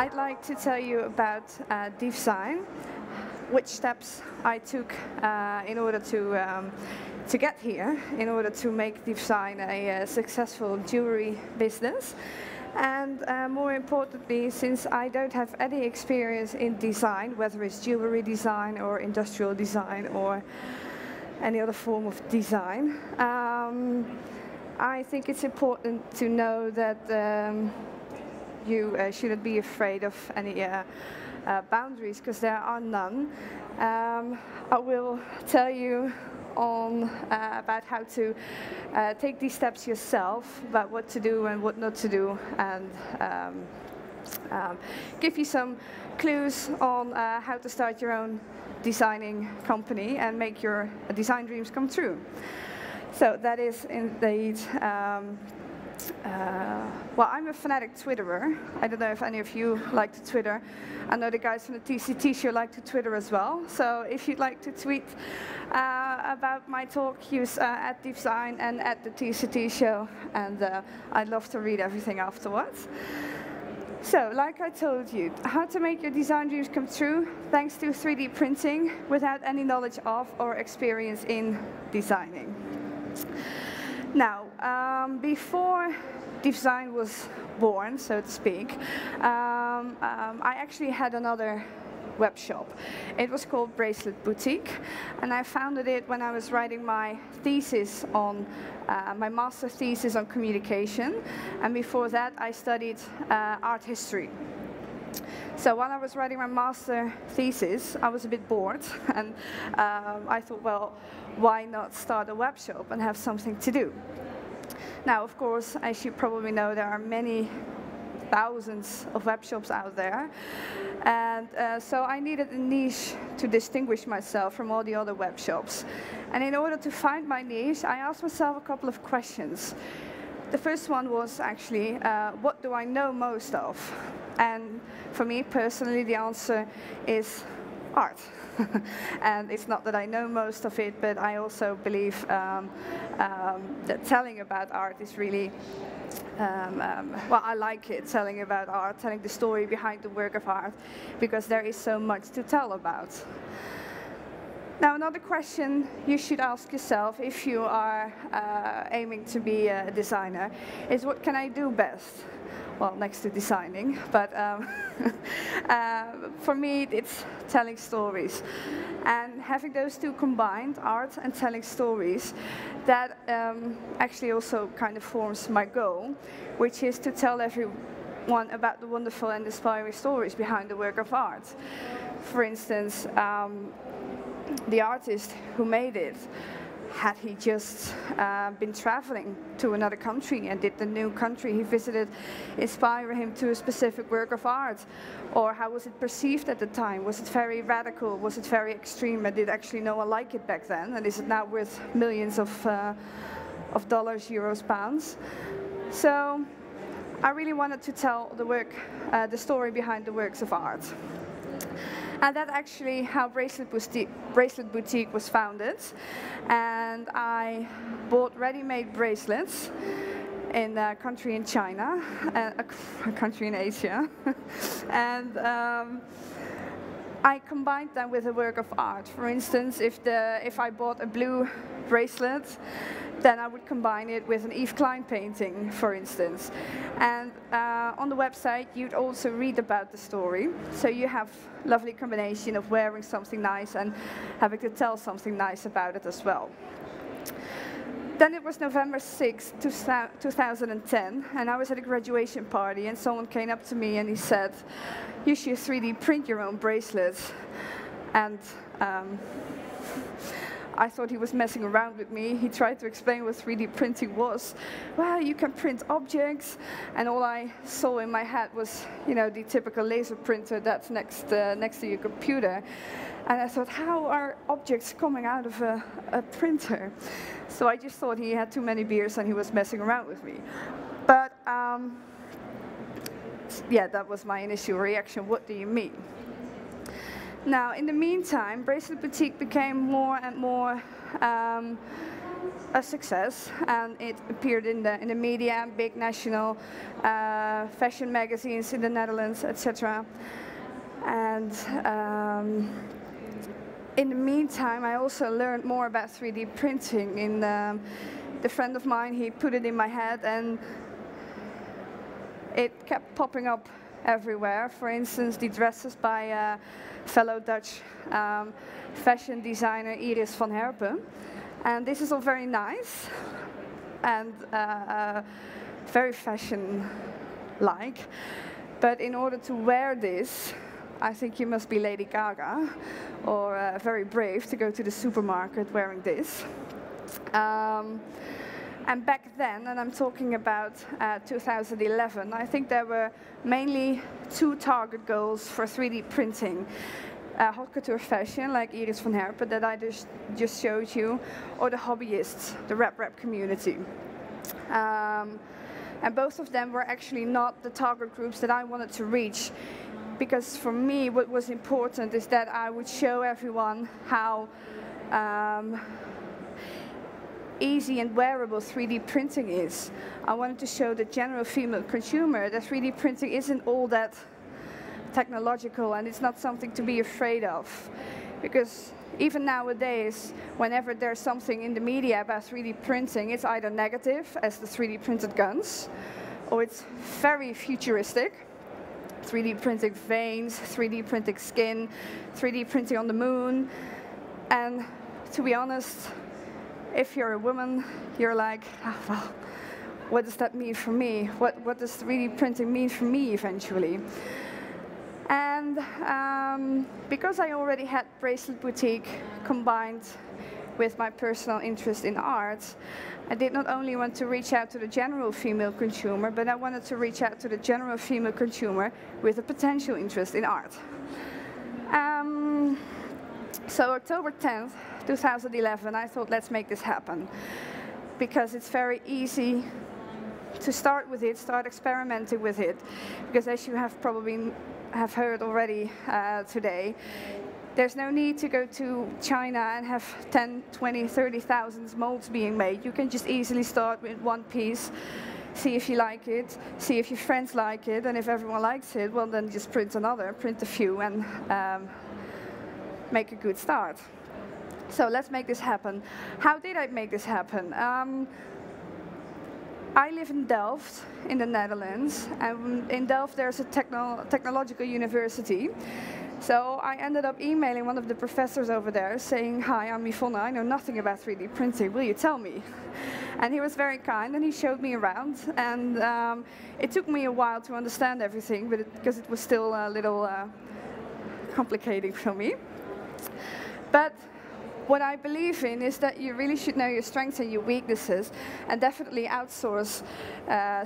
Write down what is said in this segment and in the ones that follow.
I'd like to tell you about Dyvsign, which steps I took in order to get here, in order to make Dyvsign a successful jewelry business. And more importantly, since I don't have any experience in design, whether it's jewelry design or industrial design or any other form of design, I think it's important to know that you shouldn't be afraid of any boundaries, because there are none. I will tell you about how to take these steps yourself, about what to do and what not to do, and give you some clues on how to start your own designing company and make your design dreams come true. So that is indeed, well, I'm a fanatic Twitterer. I don't know if any of you like to Twitter. I know the guys from the TCT show like to Twitter as well. So if you'd like to tweet about my talk, use at Dyvsign and at the TCT show, and I'd love to read everything afterwards. So, like I told you, how to make your design dreams come true thanks to 3D printing without any knowledge of or experience in designing. Now, before Dyvsign was born, so to speak, I actually had another web shop. It was called Bracelet Boutique, and I founded it when I was writing my thesis on my master thesis on communication, and before that I studied art history. So while I was writing my master thesis, I was a bit bored, and I thought, well, why not start a web shop and have something to do? Now, of course, as you probably know, there are many thousands of web shops out there, and so I needed a niche to distinguish myself from all the other web shops. And in order to find my niche, I asked myself a couple of questions. The first one was actually, what do I know most of? And for me personally, the answer is art. And it's not that I know most of it, but I also believe that telling about art is really, well, I like it, telling about art, telling the story behind the work of art, because there is so much to tell about. Now, another question you should ask yourself if you are aiming to be a designer is, what can I do best? Well, next to designing, but for me it's telling stories. And having those two combined, art and telling stories, that actually also kind of forms my goal, which is to tell everyone about the wonderful and inspiring stories behind the work of art. For instance, the artist who made it, had he just been traveling to another country, and did the new country he visited inspire him to a specific work of art? Or how was it perceived at the time? Was it very radical? Was it very extreme? And did actually no one like it back then? And is it now worth millions of dollars, euros, pounds? So I really wanted to tell the story behind the works of art. And that's actually how Bracelet Boutique was founded. And I bought ready-made bracelets in a country in China, a country in Asia. And I combined them with a work of art. For instance, if I bought a blue bracelet, then I would combine it with an Yves Klein painting, for instance. And on the website, you'd also read about the story. So you have a lovely combination of wearing something nice and having to tell something nice about it as well. Then it was November 6, 2010, and I was at a graduation party, and someone came up to me and he said, "You should 3D print your own bracelets." And I thought he was messing around with me. He tried to explain what 3D printing was. Well, you can print objects, and all I saw in my head was, you know, the typical laser printer that's next to your computer. And I thought, how are objects coming out of a printer? So I just thought he had too many beers and he was messing around with me. But yeah, that was my initial reaction. What do you mean? Now, in the meantime, Bracelet Boutique became more and more a success, and it appeared in the media, big national fashion magazines in the Netherlands, etc. And in the meantime, I also learned more about 3D printing. The friend of mine, he put it in my head, and it kept popping up everywhere. For instance, the dresses by fellow Dutch fashion designer Iris van Herpen. And this is all very nice and very fashion-like. But in order to wear this, I think you must be Lady Gaga or very brave to go to the supermarket wearing this. And back then, and I'm talking about 2011, I think there were mainly two target goals for 3D printing. Haute couture fashion, like Iris van Herpen, that I just showed you, or the hobbyists, the rap community. And both of them were actually not the target groups that I wanted to reach, because for me what was important is that I would show everyone how easy and wearable 3D printing is. I wanted to show the general female consumer that 3D printing isn't all that technological, and it's not something to be afraid of. Because even nowadays, whenever there's something in the media about 3D printing, it's either negative, as the 3D printed guns, or it's very futuristic. 3D printing veins, 3D printing skin, 3D printing on the moon. And to be honest, if you're a woman, you're like, oh, well, what does that mean for me? What does 3D printing mean for me eventually? And because I already had Bracelet Boutique combined with my personal interest in art, I did not only want to reach out to the general female consumer, but I wanted to reach out to the general female consumer with a potential interest in art. So October 10th, 2011, I thought, let's make this happen. Because it's very easy to start with it, start experimenting with it. Because as you have probably heard already today, there's no need to go to China and have 10, 20, 30,000 molds being made. You can just easily start with one piece, see if you like it, see if your friends like it, and if everyone likes it, well then just print another, print a few, and make a good start. So let's make this happen. How did I make this happen? I live in Delft, in the Netherlands, and in Delft there's a technological university. So I ended up emailing one of the professors over there saying, hi, I'm Yvonne, I know nothing about 3D printing, will you tell me? And he was very kind, and he showed me around, and it took me a while to understand everything, because it was still a little complicated for me. But what I believe in is that you really should know your strengths and your weaknesses, and definitely outsource,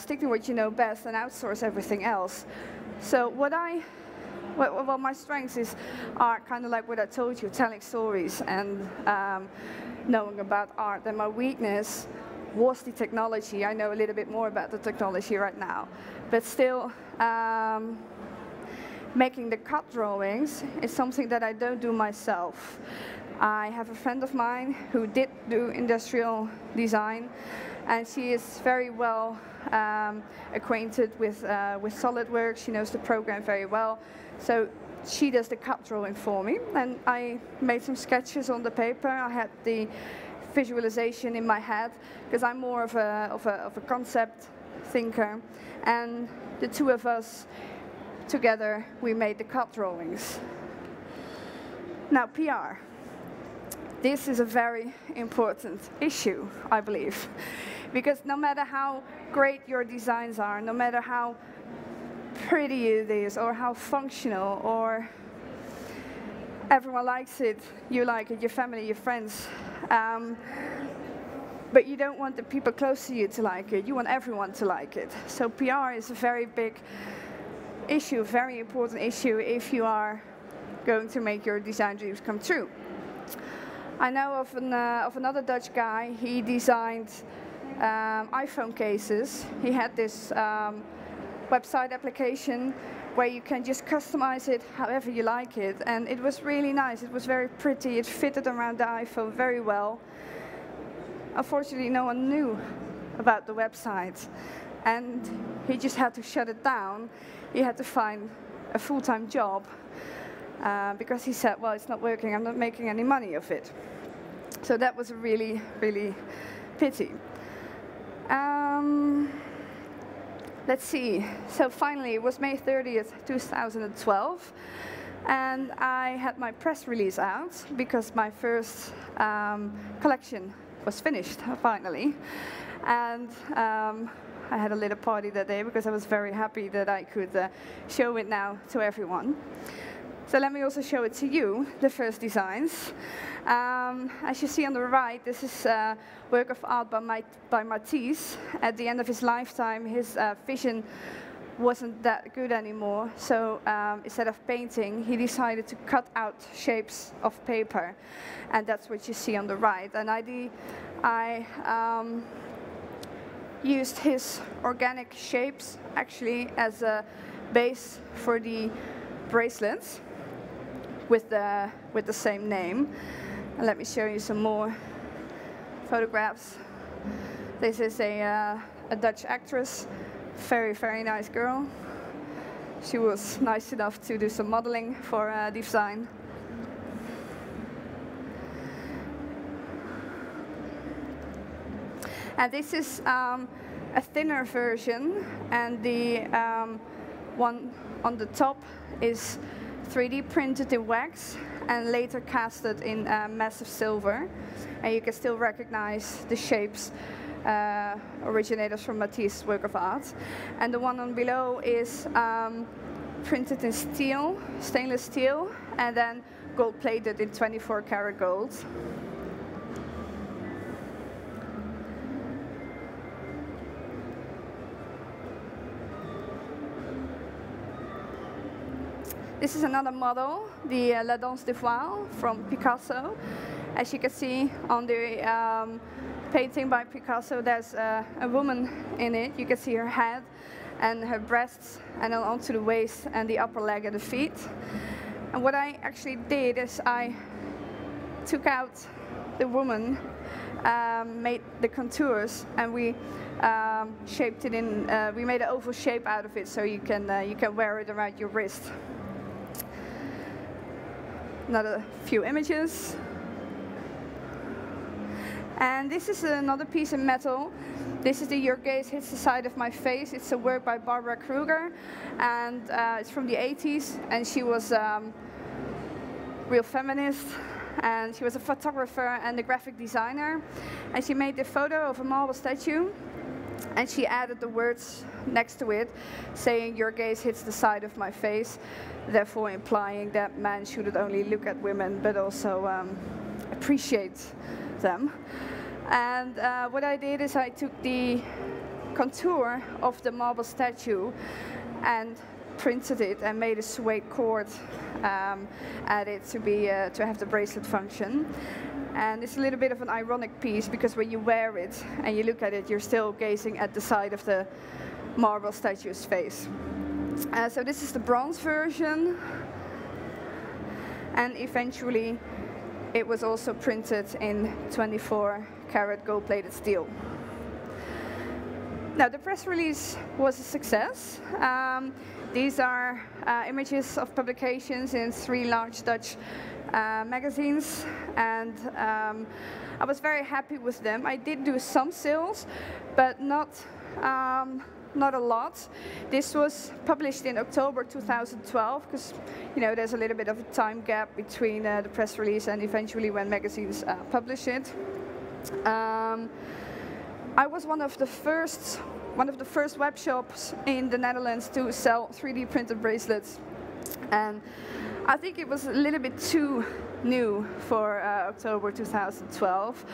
stick to what you know best, and outsource everything else. So well, my strengths are kind of like what I told you, telling stories and knowing about art. And my weakness was the technology. I know a little bit more about the technology right now, but still, making the cut drawings is something that I don't do myself. I have a friend of mine who did do industrial design, and she is very well acquainted with SolidWorks. She knows the program very well. So she does the cut drawing for me, and I made some sketches on the paper. I had the visualization in my head, because I'm more of a concept thinker. And the two of us together, we made the cut drawings. Now, PR. This is a very important issue, I believe, because no matter how great your designs are, no matter how pretty it is, or how functional, or everyone likes it, you like it, your family, your friends, but you don't want the people close to you to like it, you want everyone to like it. So PR is a very big issue, very important issue if you are going to make your design dreams come true. I know of another Dutch guy. He designed iPhone cases. He had this website application where you can just customize it however you like it, and it was really nice. It was very pretty. It fitted around the iPhone very well. unfortunately no one knew about the website, and he just had to shut it down. He had to find a full-time job because he said, well, it's not working, I'm not making any money of it. So that was a really, really pity. Let's see, so finally it was May 30th, 2012, and I had my press release out because my first collection was finished, finally. And I had a little party that day because I was very happy that I could show it now to everyone. So let me also show it to you, the first designs. As you see on the right, this is a work of art by Matisse. At the end of his lifetime, his vision wasn't that good anymore. So instead of painting, he decided to cut out shapes of paper. And that's what you see on the right. And I used his organic shapes actually as a base for the bracelets with the same name. And let me show you some more photographs. This is a Dutch actress, very, very nice girl. She was nice enough to do some modeling for Dyvsign. And this is a thinner version, and the one on the top is 3D printed in wax and later casted in massive silver. And you can still recognize the shapes originated from Matisse's work of art. And the one on below is printed in steel, stainless steel, and then gold plated in 24 karat gold. This is another model, the La Danse des Voiles from Picasso. As you can see on the painting by Picasso, there's a woman in it. You can see her head and her breasts, and then onto the waist and the upper leg and the feet. And what I actually did is I took out the woman, made the contours, and we shaped it in. We made an oval shape out of it, so you can wear it around your wrist. Another few images. And this is another piece of metal. This is the Your Gaze Hits the Side of My Face. It's a work by Barbara Kruger, and it's from the 80s. And she was real feminist, and she was a photographer and a graphic designer. And she made the photo of a marble statue, and she added the words next to it, saying, "Your gaze hits the side of my face," therefore implying that men shouldn't only look at women, but also appreciate them. And what I did is I took the contour of the marble statue and printed it and made a suede cord at it to have the bracelet function. And it's a little bit of an ironic piece because when you wear it and you look at it, you're still gazing at the side of the marble statue's face. So this is the bronze version, and eventually it was also printed in 24 karat gold-plated steel. Now, the press release was a success. These are images of publications in 3 large Dutch magazines, and I was very happy with them. I did do some sales, but not a lot. This was published in October 2012, because there's a little bit of a time gap between the press release and eventually when magazines publish it. I was one of the first web shops in the Netherlands to sell 3D printed bracelets, and I think it was a little bit too new for October 2012.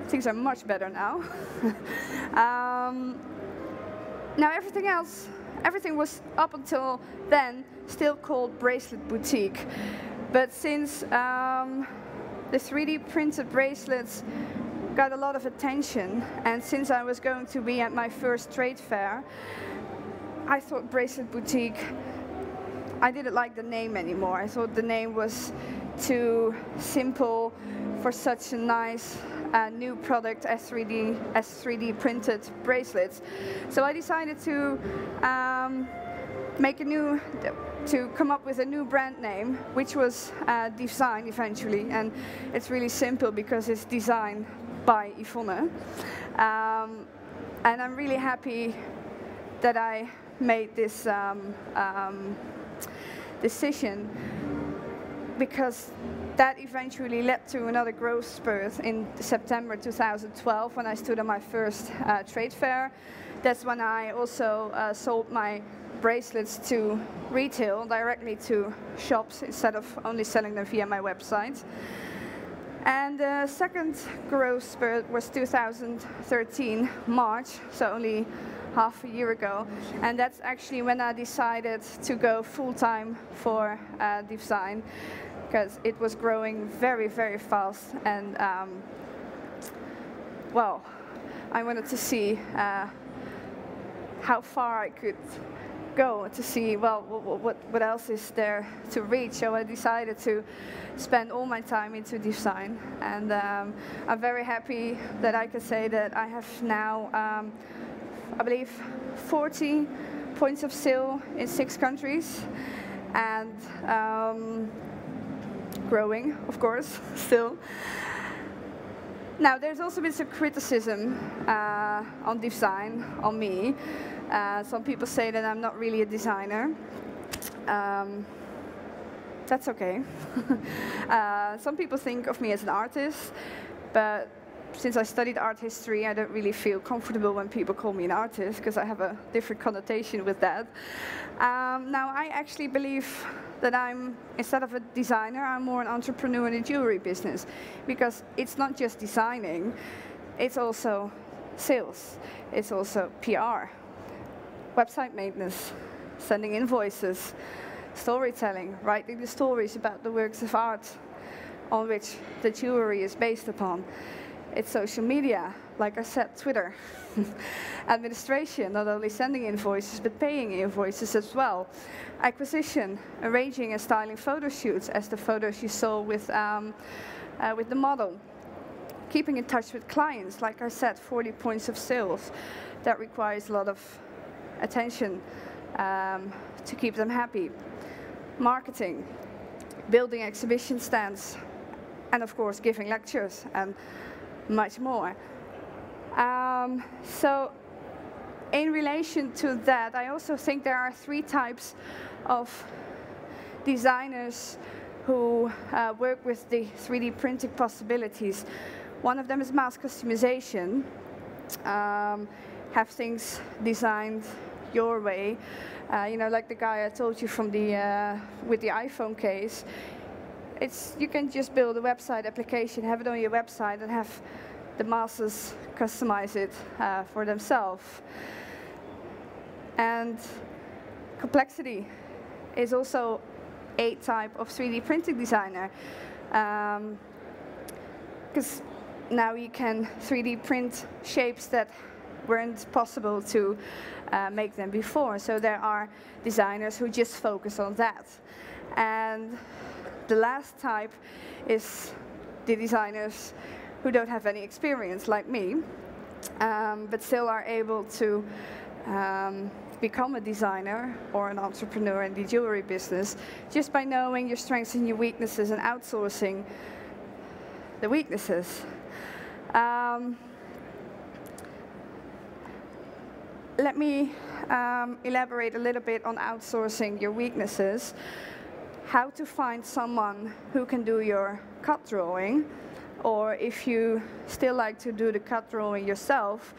Things are much better now. Now everything was up until then still called Bracelet Boutique, but since the 3D printed bracelets got a lot of attention, and since I was going to be at my first trade fair, I thought Bracelet Boutique, I didn't like the name anymore. I thought the name was too simple for such a nice new product as 3D printed bracelets. So I decided to come up with a new brand name, which was Dyvsign eventually, and it's really simple because it's designed by Yvonne. And I'm really happy that I made this decision, because that eventually led to another growth spurt in September 2012 when I stood on my first trade fair. That's when I also sold my bracelets to retail, directly to shops, instead of only selling them via my website. And the second growth spurt was 2013, March, so only half a year ago. And that's actually when I decided to go full-time for Dyvsign, because it was growing very, very fast. And well, I wanted to see how far I could go, to see, well, what else is there to reach. So I decided to spend all my time into Dyvsign, and I'm very happy that I can say that I have now, I believe, 40 points of sale in 6 countries, and growing, of course, still. Now, there's also been some criticism on Dyvsign, on me. Some people say that I'm not really a designer. That's okay. Some people think of me as an artist, but since I studied art history, I don't really feel comfortable when people call me an artist, because I have a different connotation with that. Now, I actually believe that instead of a designer, I'm more an entrepreneur in the jewelry business, because it's not just designing, it's also sales, it's also PR, website maintenance, sending invoices, storytelling, writing the stories about the works of art on which the jewelry is based upon. It's social media, like I said, Twitter. Administration, not only sending invoices, but paying invoices as well. Acquisition, arranging and styling photo shoots, as the photos you saw with the model. Keeping in touch with clients, like I said, 40 points of sales. That requires a lot of attention to keep them happy. Marketing, building exhibition stands, and of course giving lectures, and much more. So in relation to that, I also think there are 3 types of designers who work with the 3D printing possibilities. One of them is mass customization. Have things designed your way. You know, like the guy I told you from with the iPhone case. You can just build a website application, have it on your website, and have the masses customize it for themselves. And complexity is also a type of 3D printing designer, because now you can 3D print shapes that weren't possible to make them before. So there are designers who just focus on that. And the last type is the designers who don't have any experience, like me, but still are able to become a designer or an entrepreneur in the jewelry business just by knowing your strengths and your weaknesses and outsourcing the weaknesses. Let me elaborate a little bit on outsourcing your weaknesses. How to find someone who can do your cut drawing, or if you still like to do the cut drawing yourself,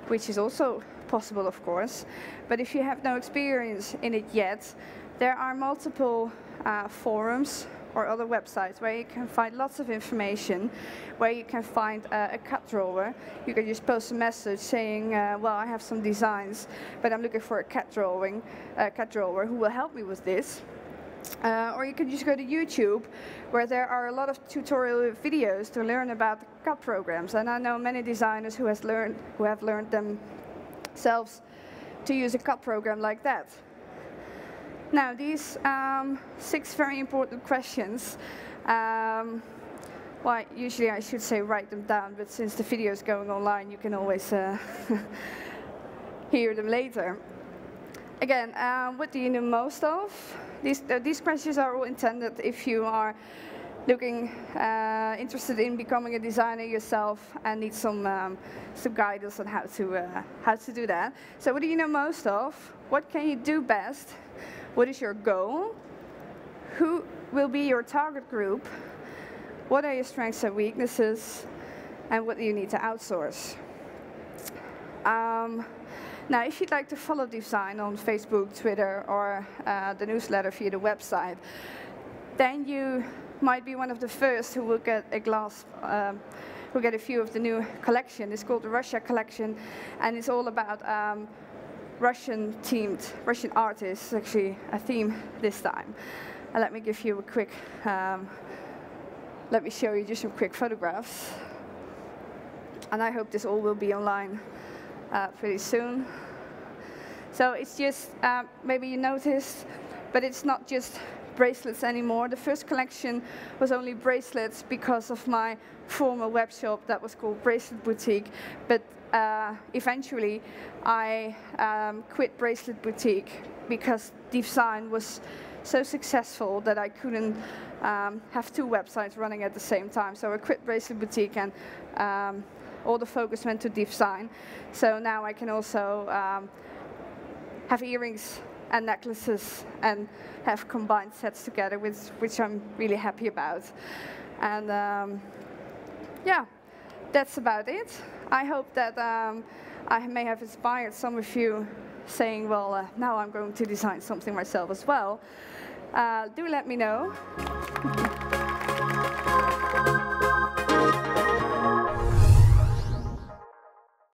which is also possible, of course, but if you have no experience in it yet, there are multiple forums or other websites where you can find lots of information, where you can find a cut drawer. You can just post a message saying, well, I have some designs, but I'm looking for a cut drawer who will help me with this. Or you can just go to YouTube, where there are a lot of tutorial videos to learn about the cut programs. And I know many designers who have learned themselves to use a cut program like that. Now, these 6 very important questions, well, well, usually I should say write them down, but since the video is going online, you can always hear them later. Again, what do you know most of? These questions are all intended if you are looking, interested in becoming a designer yourself and need some guidance on how to do that. So what do you know most of? What can you do best? What is your goal? Who will be your target group? What are your strengths and weaknesses? And what do you need to outsource? Now, if you'd like to follow Dyvsign on Facebook, Twitter, or the newsletter via the website, then you might be one of the first who will get a who get a view of the new collection. It's called the Russia collection, and it's all about Russian artists. Actually, a theme this time. And let me give you a quick. Let me show you just some quick photographs. And I hope this all will be online pretty soon. So it's just, maybe you noticed, but it's not just bracelets anymore. The first collection was only bracelets because of my former web shop that was called Bracelet Boutique. But eventually I quit Bracelet Boutique because Dyvsign was so successful that I couldn't have two websites running at the same time. So I quit Bracelet Boutique and all the focus went to Dyvsign. So now I can also have earrings and necklaces and have combined sets together, which I'm really happy about. And yeah, that's about it. I hope that I may have inspired some of you saying, well, now I'm going to design something myself as well. Do let me know.